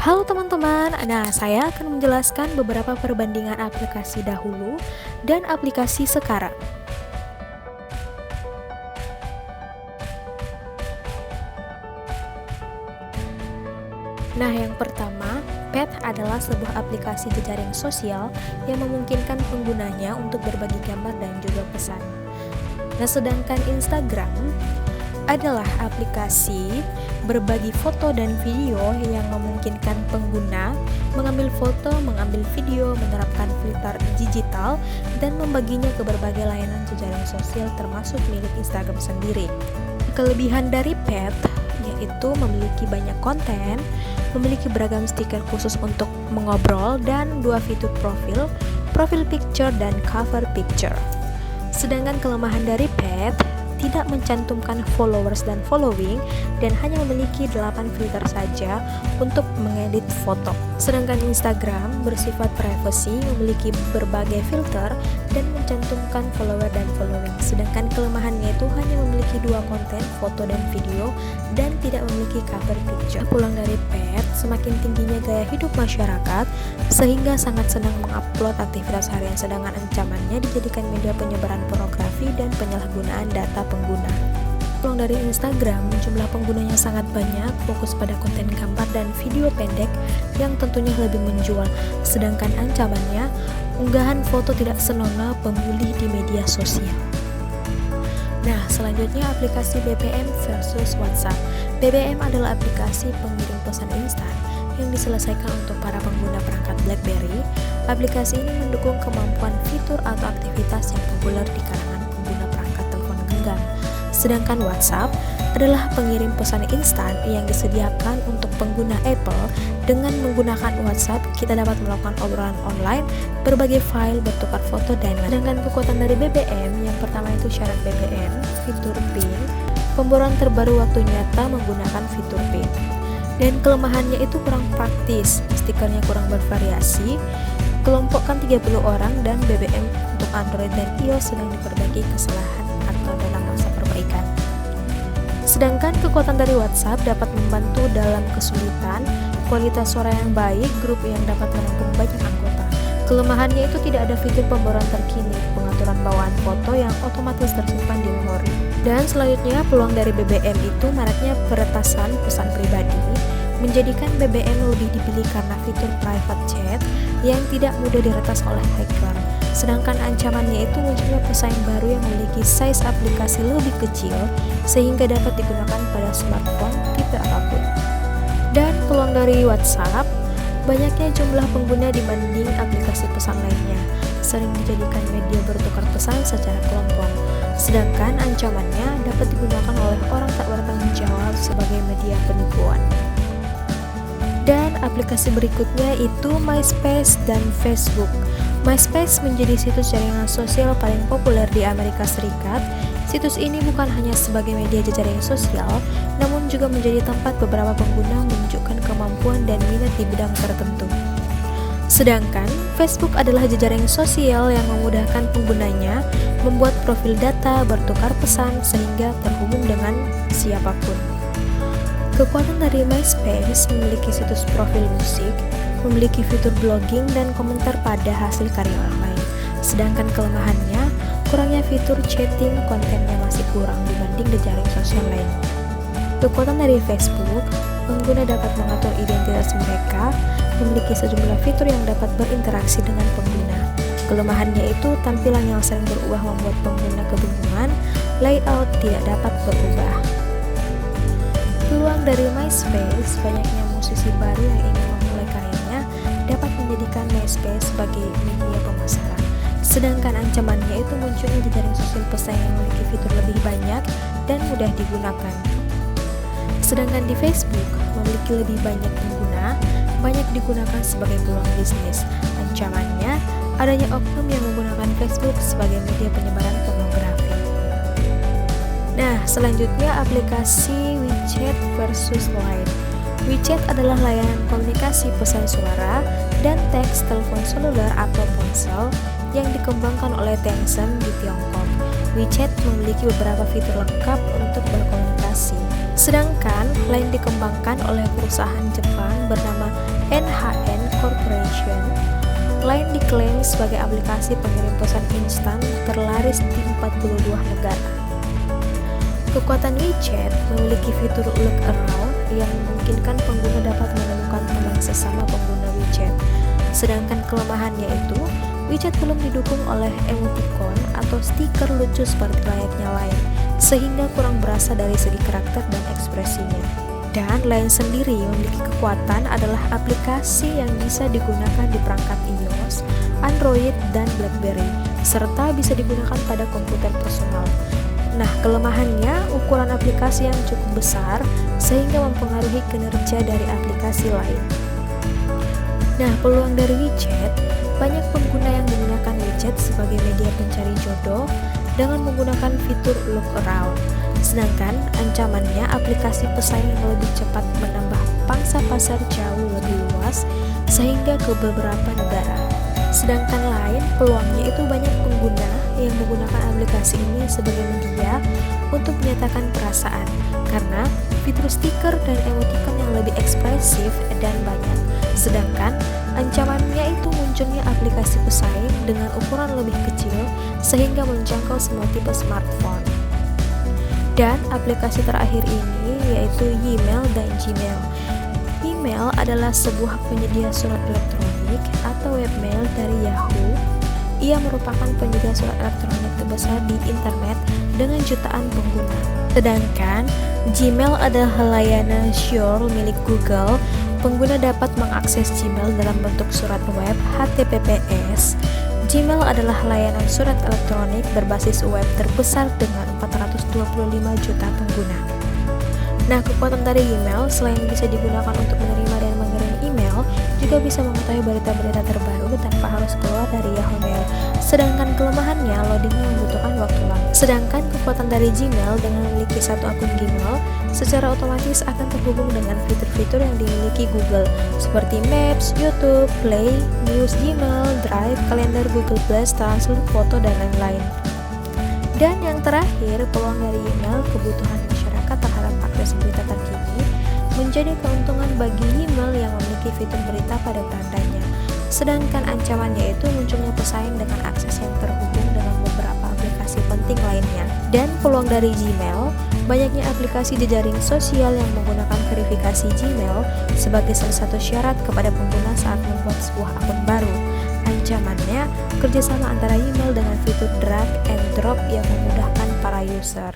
Halo teman-teman, saya akan menjelaskan beberapa perbandingan aplikasi dahulu dan aplikasi sekarang. Nah, yang pertama, Pet adalah sebuah aplikasi jejaring sosial yang memungkinkan penggunanya untuk berbagi gambar dan juga pesan. Nah, sedangkan Instagram adalah aplikasi berbagi foto dan video yang memungkinkan pengguna mengambil foto, mengambil video, menerapkan filter digital, dan membaginya ke berbagai layanan jejaring sosial termasuk milik Instagram sendiri. Kelebihan dari Pet yaitu memiliki banyak konten, memiliki beragam stiker khusus untuk mengobrol, dan 2 fitur profil picture dan cover picture. Sedangkan kelemahan dari Pet tidak mencantumkan followers dan following dan hanya memiliki 8 filter saja untuk mengedit foto. Sedangkan Instagram bersifat privacy, memiliki berbagai filter dan mencantumkan follower dan following. Sedangkan kelemahannya itu hanya memiliki 2 konten, foto dan video, dan tidak memiliki cover picture. Pulang dari Pet, semakin tingginya gaya hidup masyarakat sehingga sangat senang mengupload aktivitas harian, sedangkan ancamannya dijadikan media penyebaran pornografi dan penyalahgunaan data pengguna. Pulang dari Instagram, jumlah penggunanya sangat banyak, fokus pada konten gambar dan video pendek yang tentunya lebih menjual. Sedangkan ancamannya, unggahan foto tidak senonoh pembuli di media sosial. Nah, selanjutnya aplikasi BBM versus WhatsApp. BBM adalah aplikasi pengirim pesan instan yang diselesaikan untuk para pengguna perangkat BlackBerry. Aplikasi ini mendukung kemampuan fitur atau aktivitas yang populer di kalangan pengguna perangkat telepon genggam. Sedangkan WhatsApp adalah pengirim pesan instan yang disediakan untuk pengguna Apple. Dengan menggunakan WhatsApp, kita dapat melakukan obrolan online, berbagi file, bertukar foto, dan lain. Sedangkan kekuatan dari BBM, yang pertama itu syarat BBM, fitur PIN, pembaruan terbaru waktu nyata menggunakan fitur PIN. Dan kelemahannya itu kurang praktis, stikernya kurang bervariasi, kelompokkan 30 orang, dan BBM untuk Android dan iOS sedang diperbaiki kesalahan atau dalam masa perbaikan. Sedangkan kekuatan dari WhatsApp dapat membantu dalam kesulitan, kualitas suara yang baik, grup yang dapat menampung banyak anggota. Kelemahannya itu tidak ada fitur pembaruan terkini, pengaturan bawaan foto yang otomatis tersimpan di memori. Dan selanjutnya, peluang dari BBM itu maraknya peretasan pesan pribadi, menjadikan BBM lebih dipilih karena fitur private chat yang tidak mudah diretas oleh hacker. Sedangkan ancamannya itu munculnya pesaing baru yang memiliki size aplikasi lebih kecil sehingga dapat digunakan pada smartphone tipe apapun. Dan peluang dari WhatsApp, banyaknya jumlah pengguna dibanding aplikasi pesan lainnya, sering dijadikan media bertukar pesan secara kelompok. Sedangkan ancamannya dapat digunakan oleh orang tak bertanggung jawab sebagai media penipuan. Dan aplikasi berikutnya itu MySpace dan Facebook. MySpace menjadi situs jaringan sosial paling populer di Amerika Serikat. Situs ini bukan hanya sebagai media jejaring sosial, namun juga menjadi tempat beberapa pengguna menunjukkan kemampuan dan minat di bidang tertentu. Sedangkan Facebook adalah jejaring sosial yang memudahkan penggunanya membuat profil data, bertukar pesan, sehingga terhubung dengan siapapun. Kekuatan dari MySpace memiliki situs profil musik, memiliki fitur blogging dan komentar pada hasil karya orang lain. Sedangkan kelemahannya, kurangnya fitur chatting, kontennya masih kurang dibanding jejaring sosial lain. Kekuatan dari Facebook, pengguna dapat mengatur identitas mereka, memiliki sejumlah fitur yang dapat berinteraksi dengan pengguna. Kelemahannya itu tampilan yang sering berubah membuat pengguna kebingungan, layout tidak dapat berubah. Peluang dari MySpace, banyaknya musisi baru yang ingin memulai karyanya dapat menjadikan MySpace sebagai media pemasaran. Sedangkan ancamannya itu munculnya jejaring sosial pesaing yang memiliki fitur lebih banyak dan mudah digunakan. Sedangkan di Facebook, memiliki lebih banyak pengguna, banyak digunakan sebagai peluang bisnis. Ancamannya, adanya oknum yang menggunakan Facebook sebagai media penyebaran pornografi. Nah, selanjutnya aplikasi WeChat versus Line. WeChat adalah layanan komunikasi pesan suara dan teks telepon seluler atau ponsel yang dikembangkan oleh Tencent di Tiongkok. WeChat memiliki beberapa fitur lengkap untuk berkomunikasi. Sedangkan Line dikembangkan oleh perusahaan Jepang bernama NHN Corporation. Line diklaim sebagai aplikasi pengirim pesan instan terlaris di 42 negara. Kekuatan WeChat memiliki fitur Look Around yang memungkinkan pengguna dapat menemukan teman sesama pengguna WeChat. Sedangkan kelemahannya itu, WeChat belum didukung oleh emoticon atau stiker lucu seperti layaknya Line, sehingga kurang berasa dari segi karakter dan ekspresinya. Dan Line sendiri memiliki kekuatan adalah aplikasi yang bisa digunakan di perangkat iOS, Android, dan BlackBerry, serta bisa digunakan pada komputer personal. Nah, kelemahannya ukuran aplikasi yang cukup besar sehingga mempengaruhi kinerja dari aplikasi lain. Nah, peluang dari WeChat, banyak pengguna yang menggunakan WeChat sebagai media pencari jodoh dengan menggunakan fitur Look Around. Sedangkan ancamannya aplikasi pesaing yang lebih cepat menambah pangsa pasar jauh lebih luas sehingga ke beberapa negara. Sedangkan lain, peluangnya itu banyak pengguna yang menggunakan aplikasi ini sebagai media untuk menyatakan perasaan karena fitur stiker dan emoticon yang lebih ekspresif dan banyak. Sedangkan ancamannya itu munculnya aplikasi pesaing dengan ukuran lebih kecil sehingga menjangkau semua tipe smartphone. Dan aplikasi terakhir ini yaitu Ymail dan Gmail. Email adalah sebuah penyedia surat elektronik atau webmail dari Yahoo. Ia merupakan penyedia surat elektronik terbesar di internet dengan jutaan pengguna. Sedangkan Gmail adalah layanan Azure milik Google. Pengguna dapat mengakses Gmail dalam bentuk surat web HTTPS. Gmail adalah layanan surat elektronik berbasis web terbesar dengan 425 juta pengguna. Nah, kekuatan dari email selain bisa digunakan untuk menerima dan mengirim email, juga bisa mengetahui berita-berita terbaru tanpa harus keluar dari Yahoo Mail. Sedangkan kelemahannya, loadingnya membutuhkan waktu lama. Sedangkan kekuatan dari Gmail dengan memiliki satu akun Gmail, secara otomatis akan terhubung dengan fitur-fitur yang dimiliki Google, seperti Maps, YouTube, Play, News, Gmail, Drive, kalender Google Plus, Translate, foto, dan lain-lain. Dan yang terakhir, peluang dari email, kebutuhan masyarakat terhadap akses berita terkini, menjadi keuntungan bagi email yang memiliki fitur berita pada berandanya. Sedangkan ancamannya itu munculnya pesaing dengan akses yang terhubung dengan beberapa aplikasi penting lainnya. Dan peluang dari Gmail, banyaknya aplikasi jejaring sosial yang menggunakan verifikasi Gmail sebagai salah satu syarat kepada pengguna saat membuat sebuah akun baru. Ancamannya, kerjasama antara email dengan fitur drag and drop yang memudahkan para user.